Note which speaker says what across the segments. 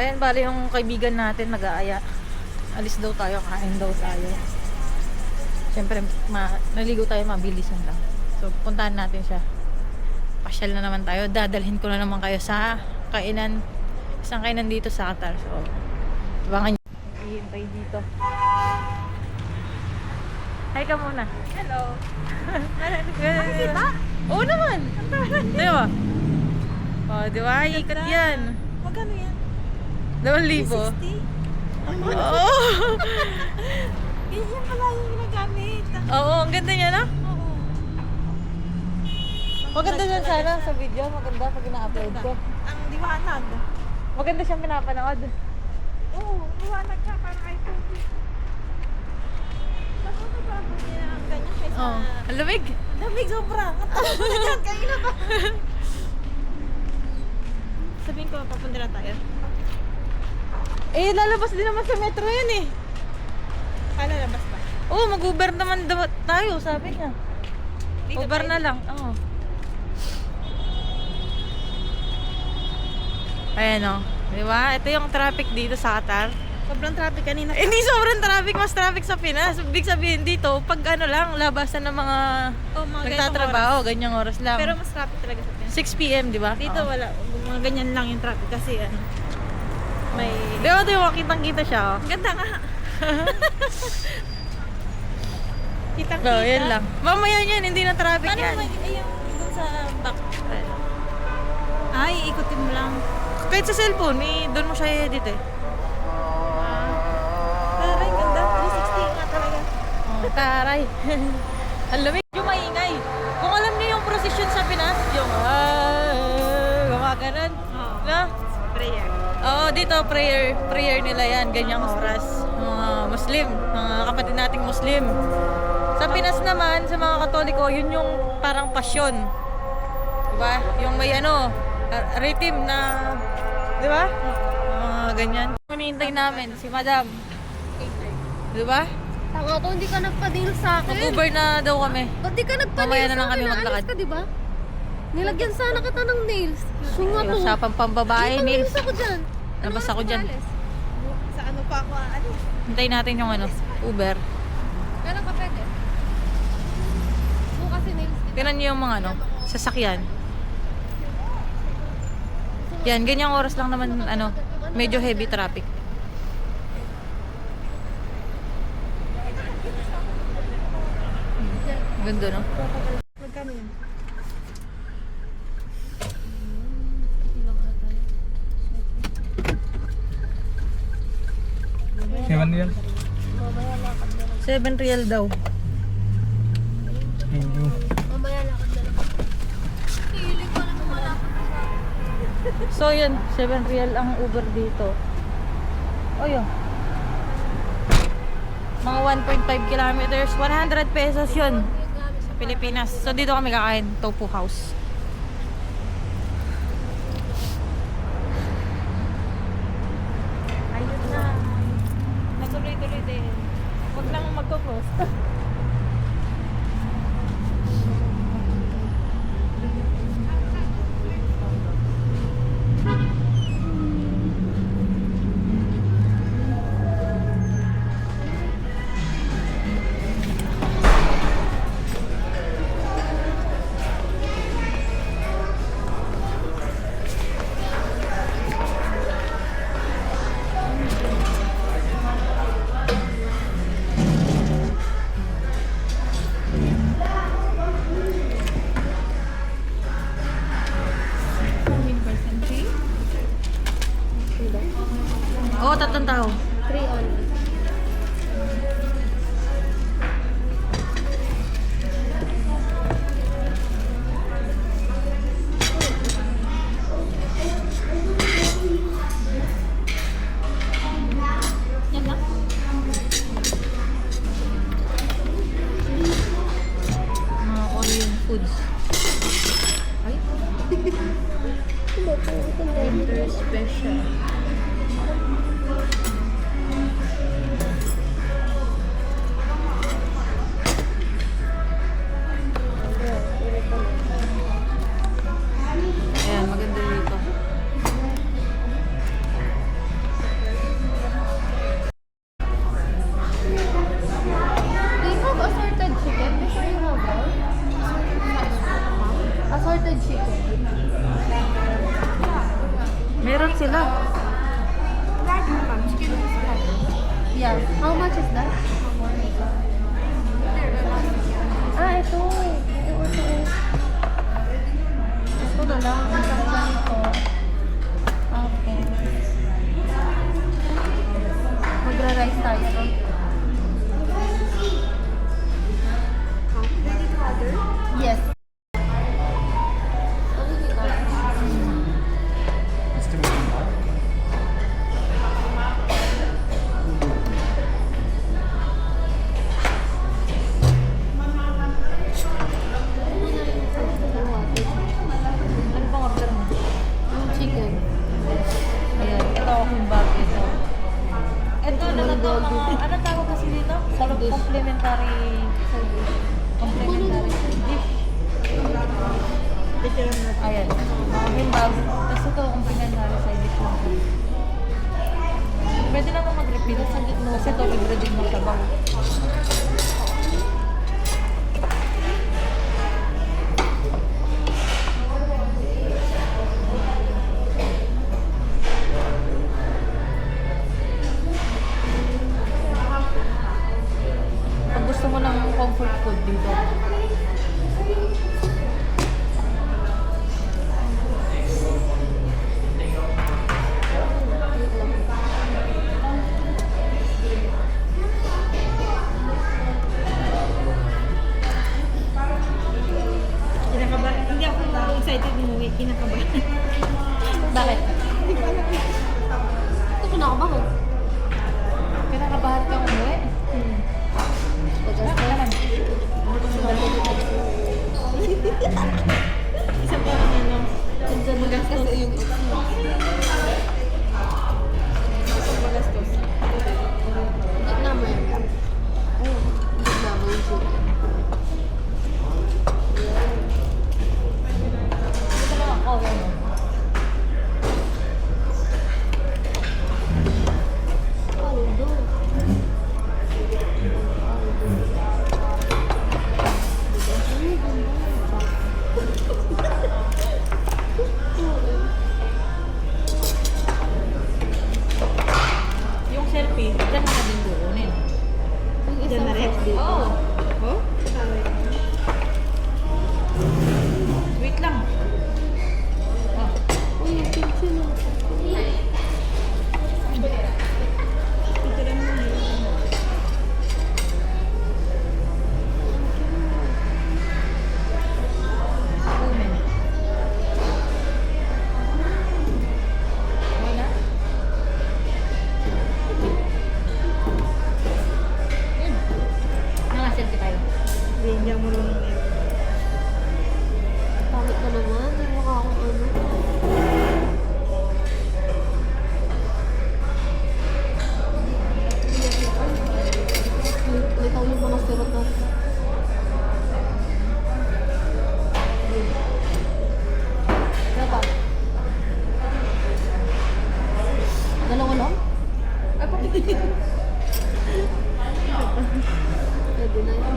Speaker 1: Ayan, bali yung kaibigan natin nag-aaya. Alis daw tayo, kain daw tayo. Siyempre, naligo tayo, mabilisan lang. So, puntahan natin siya. Pasyal na naman tayo. Dadalhin ko na naman kayo sa kainan. Isang kainan dito sa Qatar. So, abangan nyo. Ihintay dito. Hi ka muna.
Speaker 2: Hello.
Speaker 1: Nakikita? Oo naman. Di ba? O, di ba? Ikat yan.
Speaker 2: Magkano yan?
Speaker 1: 2,000.
Speaker 2: 60?
Speaker 1: Oo.
Speaker 2: Ganyan pala yung ginagamit.
Speaker 1: Oo, ang ganda niya, no?
Speaker 2: Oo.
Speaker 1: Maganda yan sana sa video. Maganda pag ina-upload ko.
Speaker 2: Ang liwanag.
Speaker 1: Maganda siyang pinapanood.
Speaker 2: Oo, liwanag ka parang iPhone. Bakit bago niya ang ganyan kaysa...
Speaker 1: Oo. Ang lamig.
Speaker 2: Lamig sobra. Katapos mo na dyan, kanina pa. Sabihin ko, papunta na tayo.
Speaker 1: Eh, lalabas din naman sa metro yan eh.
Speaker 2: Lalabas ba?
Speaker 1: Oo, mag-Uber naman tayo, sabi niya.
Speaker 2: Dito
Speaker 1: Uber
Speaker 2: tayo.
Speaker 1: na lang. Oo. Ayan o. Di ba? Ito yung traffic dito sa Qatar.
Speaker 2: Sobrang traffic kanina.
Speaker 1: Eh, hindi sobrang traffic. Mas traffic sa Pinas. Ibig sabihin dito, pag ano lang, labasan ng mga
Speaker 2: Oh, mga
Speaker 1: nagtatrabaho, ganyang oras lang.
Speaker 2: Pero mas traffic talaga sa Pinas.
Speaker 1: 6 PM, di ba?
Speaker 2: Dito
Speaker 1: Oo.
Speaker 2: wala. Mga ganyan lang yung traffic kasi ano. May...
Speaker 1: Di ba ito yung kitang-kita siya? Oh.
Speaker 2: Ganda nga. Kitang-kita.
Speaker 1: So, yan lang. Mamaya yan, hindi na traffic
Speaker 2: Paano
Speaker 1: yan.
Speaker 2: yung dun sa back? Ay, ikutin mo lang.
Speaker 1: Kahit sa cellphone, doon mo siya i-edit eh.
Speaker 2: Taray, ganda. 360 nga talaga.
Speaker 1: Oh, taray. Ang lamig. Yung maingay. Kung alam niyo yung procession sa Pinas, yung gumaganon.
Speaker 2: Oo.
Speaker 1: Na?
Speaker 2: Prayer.
Speaker 1: Oo, dito prayer nila yan, ganyang oras. Mga Muslim, mga kapatid nating Muslim. Sa Pinas naman, sa mga Katoliko, yun yung parang pasyon. Diba? Yung may rhythm na, diba? Ganyan. Hinihintay namin, si Madam. Diba?
Speaker 3: Tanga to, hindi ka nagpa-deal sa akin.
Speaker 1: Mag-Uber na daw kami.
Speaker 3: Ba't di ka nagpa-deal
Speaker 1: Mamaya na
Speaker 3: sa
Speaker 1: lang
Speaker 3: akin?
Speaker 1: kami
Speaker 3: Naalis
Speaker 1: maglakad.
Speaker 3: ka, di ba? Nilagyan sana kita ng nails. Sunga to.
Speaker 1: Usapang pambabae,
Speaker 3: Hindi
Speaker 1: nails.
Speaker 3: pang ako dyan.
Speaker 1: Nabas ako dyan.
Speaker 3: Alis?
Speaker 2: Sa ano pa ako aalis?
Speaker 1: Hintayin natin yung Uber.
Speaker 3: Kailan ka pwede? Bukas si nails kita.
Speaker 1: Tingnan niyo yung mga sasakyan. Yan, ganyang oras lang naman, medyo heavy traffic. Ganda, no?
Speaker 2: Magkano yun?
Speaker 4: Ewan yan.
Speaker 1: 7 real daw.
Speaker 4: Medyo.
Speaker 3: Mamaya lakad na lang. Hiling ko na malapit na sa akin.
Speaker 1: So, yun, 7 real ang Uber dito. O, yun. Mga 1.5 kilometers, 100 pesos yun. Sa Pilipinas. So, dito kami kakain, Tofu House.
Speaker 2: Ayun na. Natuloy-tuloy din. Huwag lang magpo-post. sila.
Speaker 3: Yeah. How much is that? Ah, ito. Ito. Gusto na lang. Ang ganda nito. Okay. Magra-rice tayo. No? Yes.
Speaker 1: Ano pang order mo?
Speaker 3: Chicken.
Speaker 1: Ayan, ito akong bag ito. Ito, ano na to? Ano tawag kasi dito? Complimentary dish. Ayan. Aking bag. Tapos ito, complimentary side dish lang. Pwede naman mag-repeat. Kasi ito, libre din ng sabaw. Pag gusto mo ng comfort food dito.
Speaker 2: Kinakabahan. Hindi ako excited umuwi. Kinakabahan.
Speaker 1: Bakit?
Speaker 3: Ito ko na ako bakit?
Speaker 1: Kinakabahan kang umuwi? Bakit naman?
Speaker 2: Isa parang ano.
Speaker 3: Diyan magastos yung
Speaker 2: Isang magastos.
Speaker 3: Hindi naman. Hindi naman yung chicken.
Speaker 1: Ito lang ako. Yan.
Speaker 3: Paldo.
Speaker 1: Yung selfie, dyan mo na din kukunin.
Speaker 3: Yung
Speaker 2: Diyan
Speaker 3: isang
Speaker 2: na rin?
Speaker 3: first date.
Speaker 1: Oo.
Speaker 2: Oh? Tawag.
Speaker 1: Wait lang. Oh.
Speaker 3: Uy, yung kimchi na.
Speaker 2: Picture mo na yun.
Speaker 1: Women. Okay na? Yun. Nakaselfie tayo.
Speaker 2: Hindi ako marunong na yun.
Speaker 3: Pangit na naman. Hindi mukha akong ano. Litaw yung mga sirot na.
Speaker 1: Dapat.
Speaker 3: Dalawa lang?
Speaker 1: Ay, bakit?
Speaker 3: Pwede na yun.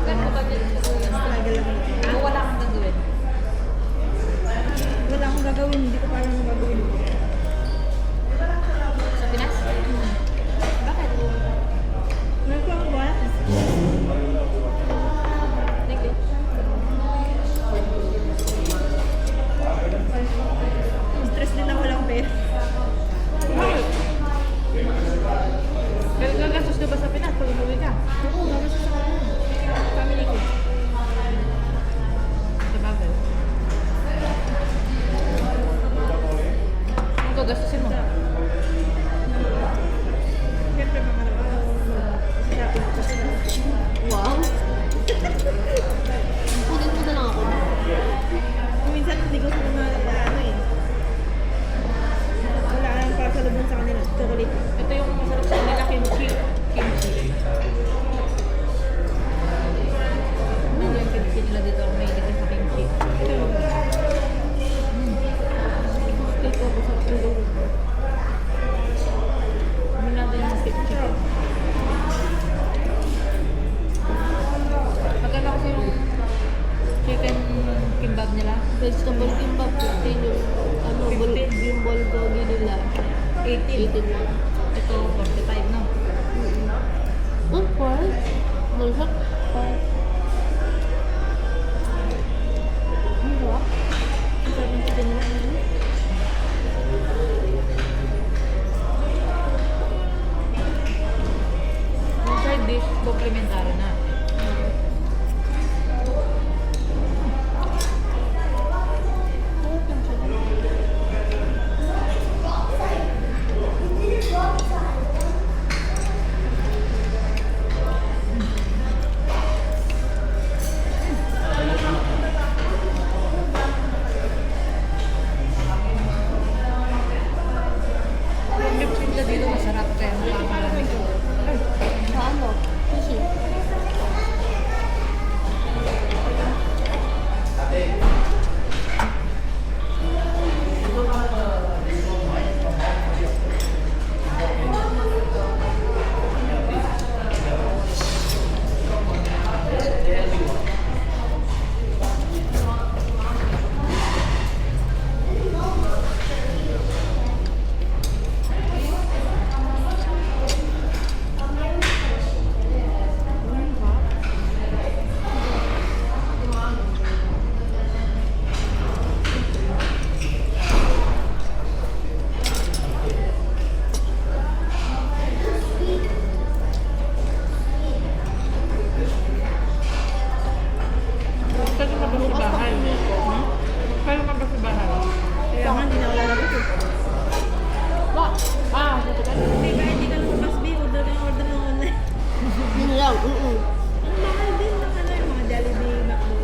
Speaker 1: Ganun ba dyan gagawin?
Speaker 2: Struggle ako.
Speaker 1: Kung wala kang gagawin.
Speaker 2: Wala akong gagawin. Hindi ko pa alam ang gagawin.
Speaker 1: Sa Pinas? Bakit?
Speaker 2: Meron ko akong buwan.
Speaker 1: Thank you.
Speaker 2: Stress din ako walang pera.
Speaker 1: Bakit? Gagastos ka ba sa Pinas pag umuwi ka?
Speaker 2: Oo, gagastos ako. Family ko.
Speaker 1: Sa bagay. Ang gagastusin mo?
Speaker 2: Siyempre, makaraw. Shopping ko sila.
Speaker 3: Wow. Kunin mo na lang ako.
Speaker 2: Kung minsan, hindi ko sila ano eh. Wala lang para sa lubon sa kanila. Chocolate.
Speaker 1: Ito yung masarap sa nila, kimchi. Kimchi. Ano yung kimchi nila dito? May dito sa kimchi.
Speaker 3: Take ako sa ulo.
Speaker 1: Ano natin yung chicken? Magkano kasi yung chicken kimbab nila?
Speaker 3: Vegetable
Speaker 1: to 45, no?
Speaker 3: What? Malsak pa. Ano ba? 70 na.
Speaker 1: Yung side dish, complimentary na. Yung lip tinda dito masarap kaya makakalamig.
Speaker 3: Paano? Sushi.
Speaker 1: Kasi magkasibahan. Kaya magkasibahan.
Speaker 2: Kaya nga, hindi na ako lalabas eh. Hindi ba, hindi ka lumabas, B? Order na online.
Speaker 3: Yun lang.
Speaker 2: Ang mahal din ng ano, yung mga Jollibee, McDo.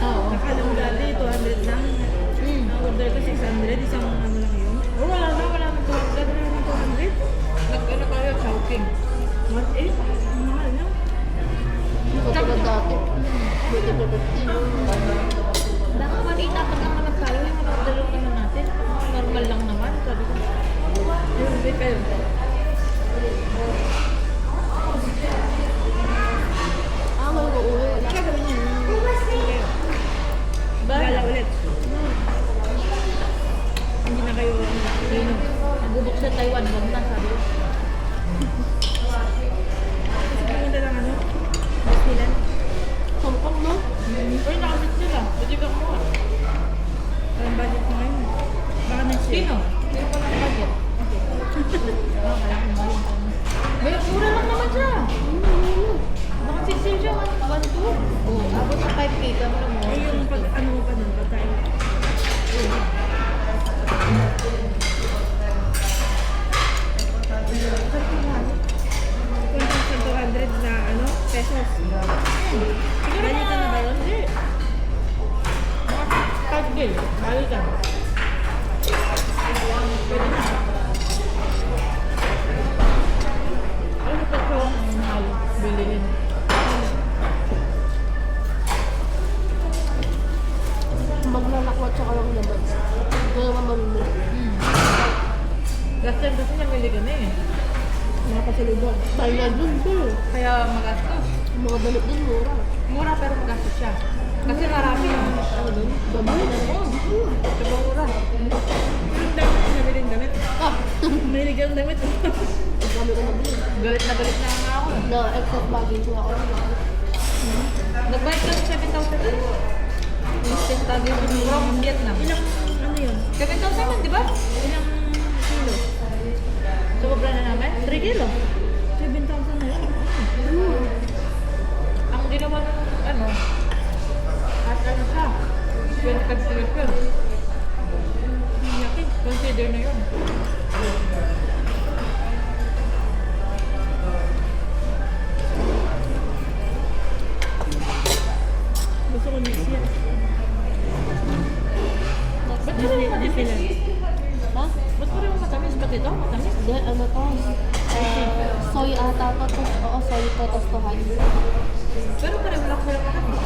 Speaker 1: Oo.
Speaker 2: Nakalang dati, 200 lang. Na-order ko 600, isang ano lang yun.
Speaker 1: Oh, wala na 200.
Speaker 2: Order na naman 200.
Speaker 1: Nag-ano tayo, Chowking.
Speaker 2: 1.8? Ang mahal na.
Speaker 3: Katulad dati. Buti na dati.
Speaker 1: Baka 1.8 dapat naman nagkalo yung order ka na natin. Normal lang naman. Sabi ko.
Speaker 2: Yung repair.
Speaker 3: Mag-uuwi.
Speaker 2: Ano ka gawin yun?
Speaker 1: Ba?
Speaker 2: Gala ulit. Hindi na kayo,
Speaker 1: Sino? Nagbubok sa Taiwan. Huwag na, sabi ko.
Speaker 2: kasi pumunta lang ano, Disneyland.
Speaker 3: Sampang, no?
Speaker 1: Uy, nakamit nila. Pwede ka kumuha.
Speaker 2: Parang budget mo ngayon. Baka next year.
Speaker 1: Sino? Sino pa lang budget? Oo, kaya kumain ka. May mura lang naman siya. Baka 6 siya. 1.2. Oo, abot sa 5K. Tama na mo.
Speaker 2: Eh, yung pag, ano mo pa nun, pagkain. Kung 200 na ano, pesos. Bali ka na ba yun?
Speaker 1: Hindi. Mga 5K. Bali ka. Pwede na. Ano pa ito? Mahal. Bilihin.
Speaker 3: Maglalakwat siya lang naman. Ito naman mamili.
Speaker 1: Last time kasi namili ka na eh.
Speaker 2: Mga pasalubong.
Speaker 3: Dahil na dun, sir.
Speaker 1: Kaya magastos.
Speaker 3: Yung mga damit dun, mura.
Speaker 1: Mura pero magastos siya. Kasi marami yung ano dun.
Speaker 3: Dami na.
Speaker 1: Sobrang mura.
Speaker 2: Yung damit, nabili yung damit.
Speaker 3: Ah!
Speaker 2: Mahilig yung damit.
Speaker 3: Ang dami ko nabili.
Speaker 1: Galit na nga ako.
Speaker 3: Na excess baggage nga ako.
Speaker 1: Nagbayad ka ng 7,000 eh. Instant baggage from Vietnam.
Speaker 2: Ilang, ano yun?
Speaker 1: 7,000 man, di ba?
Speaker 2: Ilang kilo?
Speaker 1: Sobra na namin. 3 kilo.
Speaker 2: 7,000 na yun.
Speaker 1: Ang ginawa ng ano, at ano siya, 25 kilos yun.
Speaker 2: Ang laki.
Speaker 1: Consider na yun.
Speaker 2: Gusto ko next year.
Speaker 1: Ba't pa rin matamis?
Speaker 2: Disneyland.
Speaker 3: Ha?
Speaker 1: Ba't pa rin matamis? Ba't ito? Matamis?
Speaker 3: Hindi, ano to? Soy ata to. Oo, soy to. Tostohan.
Speaker 1: Pero pareho lang sila matamis.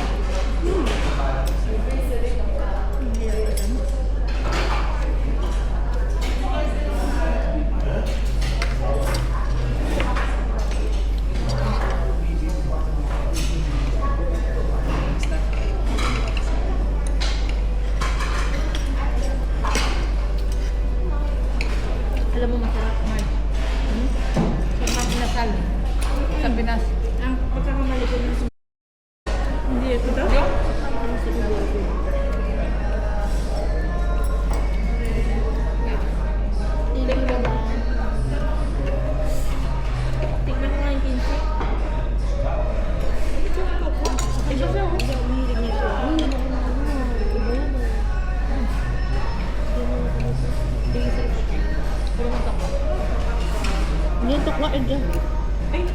Speaker 2: Hindi ako alam.
Speaker 1: Alam mo masarap, Marge. ang binas?
Speaker 2: Ang pagkakamali ko ng hindi ito daw? Tingnan mo nga yung kinsi. Ito siya. Umihilig niya ito. Hindi ito kuwain dyan. Ay!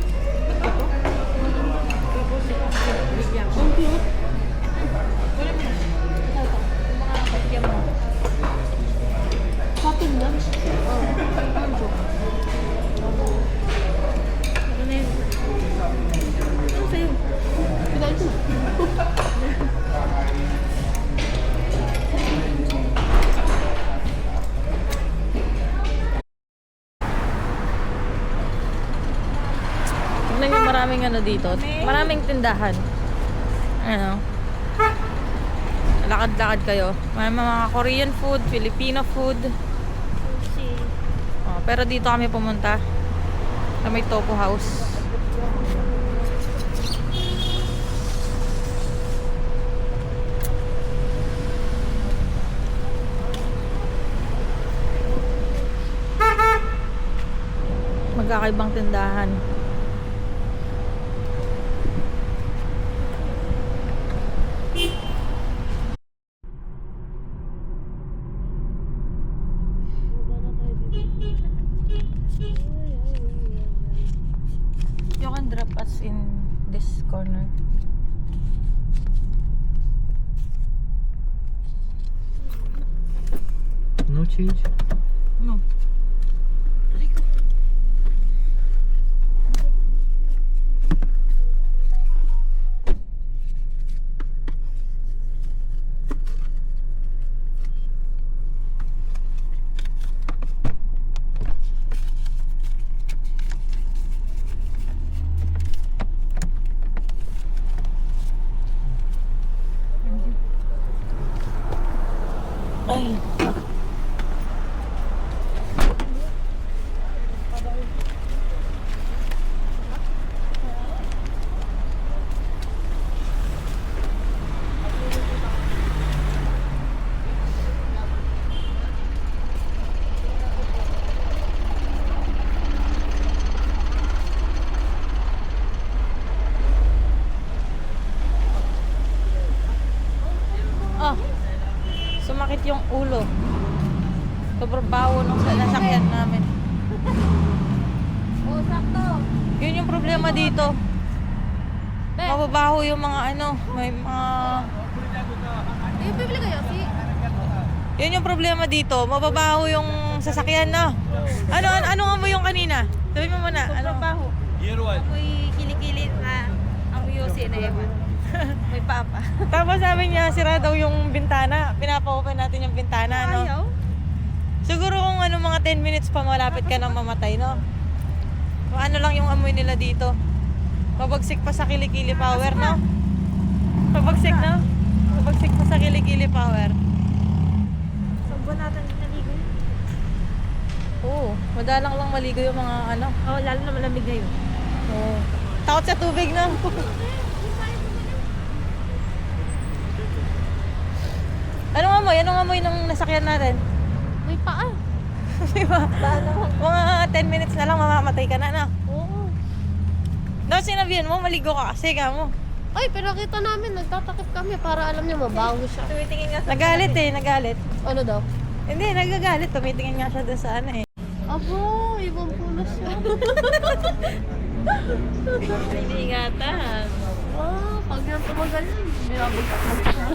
Speaker 2: Ang cute. Kapin lang. Ano na yun? Ano sa'yo? Pinain ko.
Speaker 1: Tignan nyo, maraming ano dito. Maraming tindahan. Ano? Lakad-lakad kayo. May mga Korean food, Filipino food. Oh, pero dito kami pumunta. Sa may Topo House. Magkakaibang tindahan. You can drop us in this corner.
Speaker 4: No change?
Speaker 1: No. Ay. Ah. Sumakit yung ulo. Sobrang bawo nung nasakyan namin.
Speaker 3: Oh, sakto.
Speaker 1: Yun yung problema dito. Mababaho yung mga ano, may mga...
Speaker 3: Eh, bibili kayo, si...
Speaker 1: Yun yung problema dito, mababaho yung sasakyan na. Ano nga mo yung kanina? Sabi mo muna, ano?
Speaker 2: Baho. Amoy kilikili na amoy yosi na ewan. May papa.
Speaker 1: Tapos sabi niya, sira daw yung bintana. Pinapa-open natin yung bintana, no?
Speaker 2: Ayaw.
Speaker 1: Siguro kung ano, mga 10 minutes pa malapit ka nang mamatay, no? Kung ano lang yung amoy nila dito. Pabagsik pa sa kilikili power, no? Pabagsik, no? Pabagsik pa sa kilikili power.
Speaker 2: Saan ba natin naligo?
Speaker 1: Oo, madalang lang maligo yung mga ano.
Speaker 2: Oo, lalo na malamig ngayon.
Speaker 1: Oo. Takot sa tubig, no? Anong amoy? Anong amoy ng nasakyan natin?
Speaker 3: May paa.
Speaker 1: Diba? Mga 10 minutes na lang mamamatay ka na, no?
Speaker 3: Oo.
Speaker 1: Dapat sinabihan mo, maligo ka kasi ka mo.
Speaker 3: Ay, pero kita namin, nagtatakip kami para alam niya mabaho siya.
Speaker 2: Tumitingin nga sa...
Speaker 1: Nagalit eh, nagalit.
Speaker 3: Ano daw?
Speaker 1: Hindi, nagagalit. Tumitingin nga siya dun sa ano eh.
Speaker 3: Abo, ibang pulos siya.
Speaker 2: Ingatan.
Speaker 3: Ah, pag yan tumagal yan, binabagsak mo siya.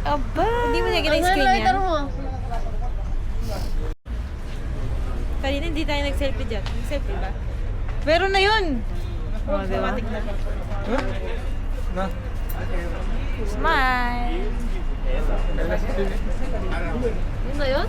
Speaker 1: Aba!
Speaker 2: Hindi mo niya
Speaker 3: Ang
Speaker 2: gina-screen
Speaker 3: highlighter
Speaker 2: yan?
Speaker 3: mo.
Speaker 2: Kanina hindi tayo nag-selfie dyan. Nag-selfie ba?
Speaker 1: Pero na yun!
Speaker 2: Oo, diba?
Speaker 4: Na?
Speaker 1: Smile!
Speaker 3: Yun na yun?